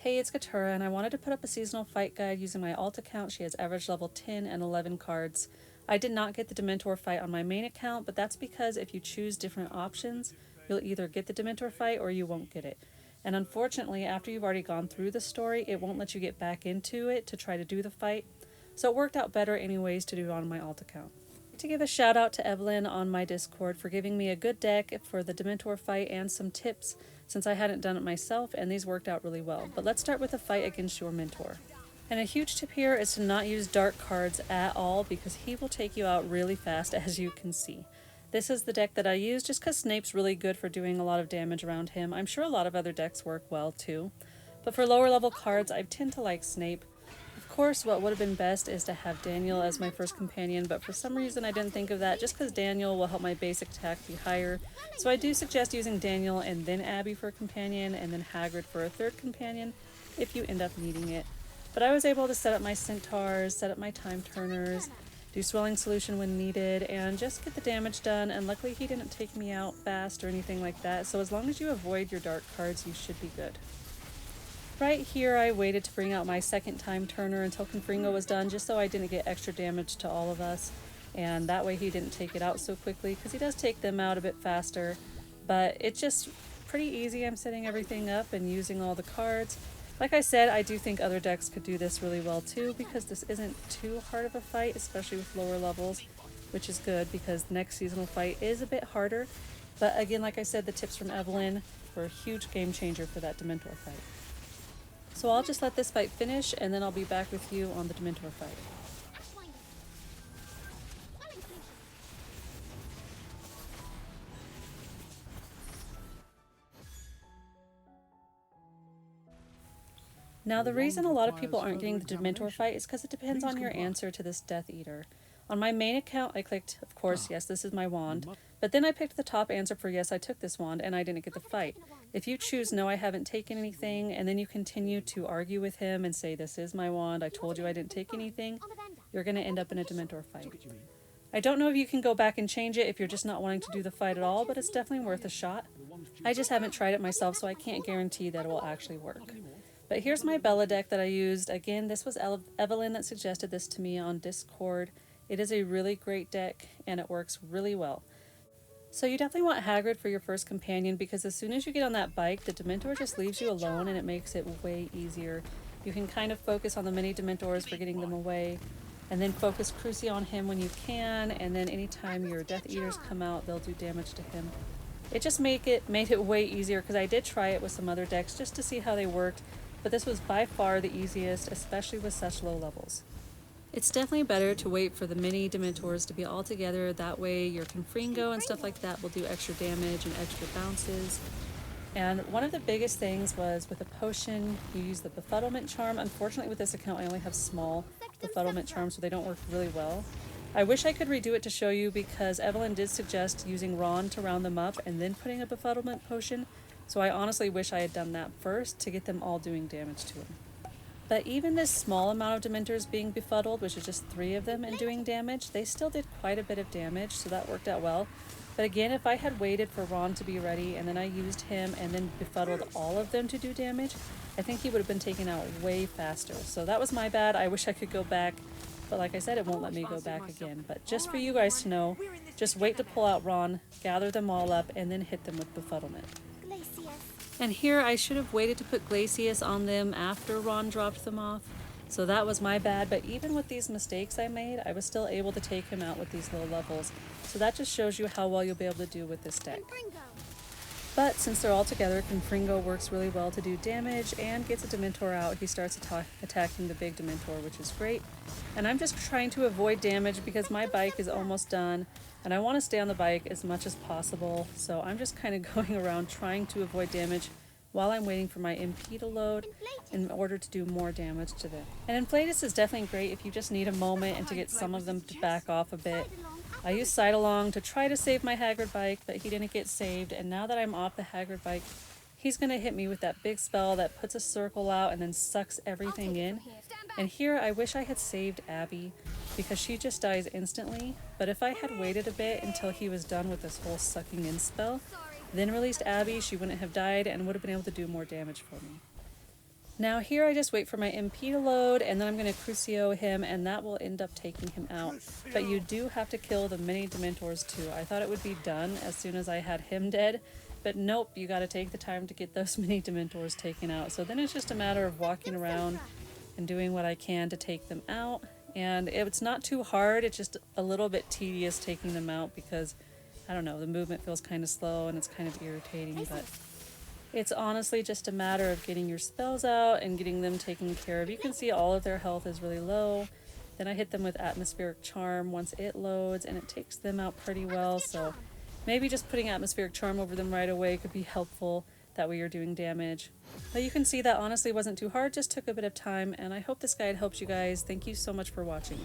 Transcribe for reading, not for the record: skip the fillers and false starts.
Hey, it's Katura, and I wanted to put up a seasonal fight guide using my alt account. She has average level 10 and 11 cards. I did not get the Dementor fight on my main account, but that's because if you choose different options, you'll either get the Dementor fight or you won't get it. And unfortunately, after you've already gone through the story, it won't let you get back into it to try to do the fight. So it worked out better anyways to do it on my alt account. To give a shout out to Evelyn on my Discord for giving me a good deck for the Dementor fight and some tips since I hadn't done it myself, and these worked out really well. But let's start with the fight against your mentor. And a huge tip here is to not use dark cards at all because he will take you out really fast, as you can see. This is the deck that I use just because Snape's really good for doing a lot of damage around him. I'm sure a lot of other decks work well too. But for lower level cards, I tend to like Snape. Of course, what would have been best is to have Daniel as my first companion, but for some reason I didn't think of that just because Daniel will help my basic attack be higher. So I do suggest using Daniel and then Abby for a companion and then Hagrid for a third companion if you end up needing it. But I was able to set up my centaurs, set up my time turners, do swelling solution when needed, and just get the damage done, and luckily he didn't take me out fast or anything like that, so as long as you avoid your dark cards, you should be good. Right here I waited to bring out my second time turner until Confringo was done just so I didn't get extra damage to all of us, and that way he didn't take it out so quickly because he does take them out a bit faster, but it's just pretty easy. I'm setting everything up and using all the cards. Like I said, I do think other decks could do this really well too because this isn't too hard of a fight, especially with lower levels, which is good because the next seasonal fight is a bit harder. But again, like I said, the tips from Evelyn were a huge game changer for that Dementor fight. So I'll just let this fight finish and then I'll be back with you on the Dementor fight. Now the reason a lot of people aren't getting the Dementor fight is because it depends on your answer to this Death Eater. On my main account I clicked, of course, yes, this is my wand, but then I picked the top answer for yes, I took this wand, and I didn't get the fight. If you choose no, I haven't taken anything, and then you continue to argue with him and say this is my wand, I told you I didn't take anything, you're going to end up in a Dementor fight. I don't know if you can go back and change it if you're just not wanting to do the fight at all, but it's definitely worth a shot. I just haven't tried it myself, so I can't guarantee that it will actually work. But here's my Bella deck that I used. Again, this was Evelyn that suggested this to me on Discord. It is a really great deck and it works really well. So you definitely want Hagrid for your first companion because as soon as you get on that bike, the Dementor just leaves you alone and it makes it way easier. You can kind of focus on the mini Dementors for getting them away, and then focus Cruci on him when you can, and then anytime your Death Eaters come out, they'll do damage to him. It just made it way easier because I did try it with some other decks just to see how they worked, but this was by far the easiest, especially with such low levels. It's definitely better to wait for the mini Dementors to be all together, that way your Confringo and stuff like that will do extra damage and extra bounces. And one of the biggest things was with a potion, you use the befuddlement charm. Unfortunately with this account I only have small befuddlement charms, so they don't work really well. I wish I could redo it to show you because Evelyn did suggest using Ron to round them up and then putting a befuddlement potion, so I honestly wish I had done that first to get them all doing damage to him. But even this small amount of Dementors being befuddled, which is just 3 of them and doing damage, they still did quite a bit of damage, so that worked out well. But again, if I had waited for Ron to be ready and then I used him and then befuddled all of them to do damage, I think he would have been taken out way faster. So that was my bad. I wish I could go back, but like I said, it won't let me go back again. But just for you guys to know, just wait to pull out Ron, gather them all up, and then hit them with befuddlement. And here I should have waited to put Glacius on them after Ron dropped them off, so that was my bad, but even with these mistakes I made, I was still able to take him out with these low levels, so that just shows you how well you'll be able to do with this deck. But since they're all together, Confringo works really well to do damage and gets a Dementor out. He starts attacking the big Dementor, which is great. And I'm just trying to avoid damage because my bike is almost done and I want to stay on the bike as much as possible. So I'm just kind of going around trying to avoid damage while I'm waiting for my MP to load in order to do more damage to them. And Inflatus is definitely great if you just need a moment and to get some of them to back off a bit. I used Side-Along to try to save my Hagrid bike, but he didn't get saved, and now that I'm off the Hagrid bike, he's going to hit me with that big spell that puts a circle out and then sucks everything in. And here I wish I had saved Abby, because she just dies instantly, but if I had waited a bit until he was done with this whole sucking in spell, then released Abby, she wouldn't have died and would have been able to do more damage for me. Now here I just wait for my MP to load, and then I'm going to Crucio him, and that will end up taking him out. But you do have to kill the mini Dementors too. I thought it would be done as soon as I had him dead, but nope, you got to take the time to get those mini Dementors taken out. So then it's just a matter of walking around and doing what I can to take them out. And it's not too hard, it's just a little bit tedious taking them out because, I don't know, the movement feels kind of slow and it's kind of irritating, but it's honestly just a matter of getting your spells out and getting them taken care of. You can see all of their health is really low. Then I hit them with Atmospheric Charm once it loads, and it takes them out pretty well. So maybe just putting Atmospheric Charm over them right away could be helpful. That way you're doing damage. But you can see that honestly wasn't too hard, just took a bit of time, and I hope this guide helps you guys. Thank you so much for watching.